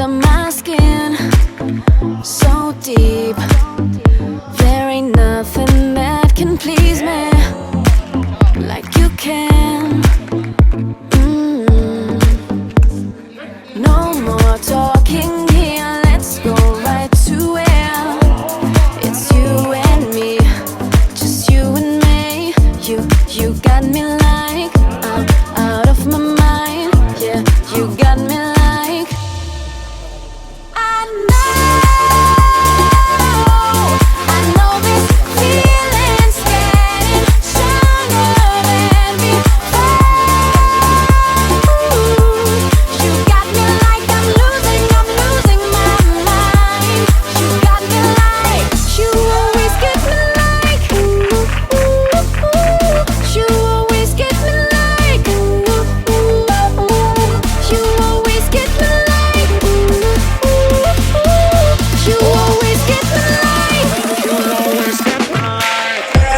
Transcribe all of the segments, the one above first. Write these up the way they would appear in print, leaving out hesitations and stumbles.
under my skin, so deep. There ain't nothing that can please me like you can. No more talking here, let's go right to where it's you and me, just you and me. You got me like I'm out of my mind. Yeah, you got me like I know this feeling's getting stronger than before. You got me like I'm losing my mind. You got me like you always get me like you always get me like you always get me like you always get me like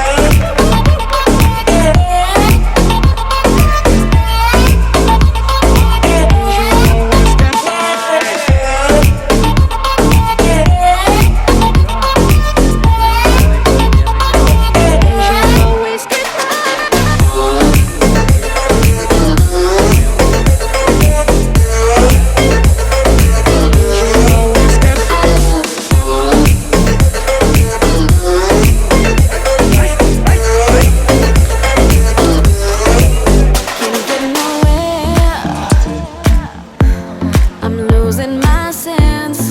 I'm losing my sense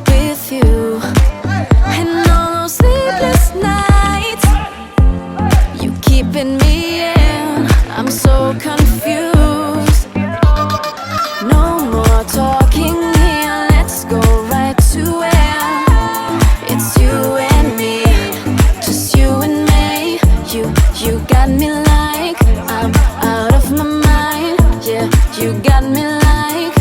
with you, and all those sleepless nights you keeping me in. I'm so confused. No more talking here, let's go right to where it's you and me, just you and me. You got me like I'm out of my mind. Yeah, you got me like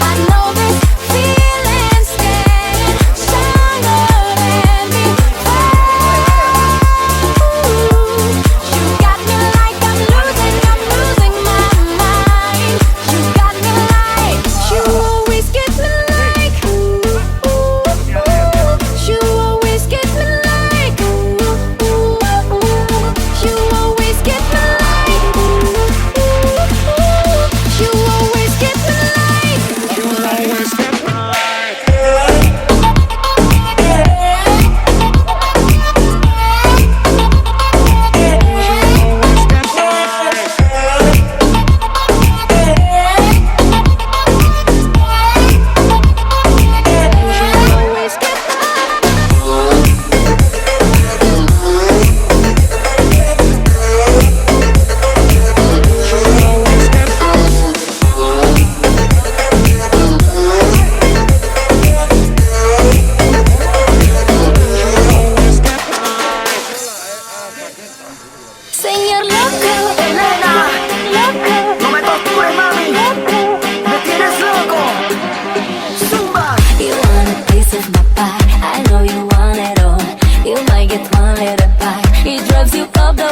I know this feeling's getting stronger than before. You got me like I'm losing my mind. You got me like you always get me like you always get me like you always get me like you always get me Señor loco, Elena, loco, no me tortures, mami. Me tienes loco. Zumba. You want a piece of my pie, I know you want it all. You might get one little bite, it drives you up the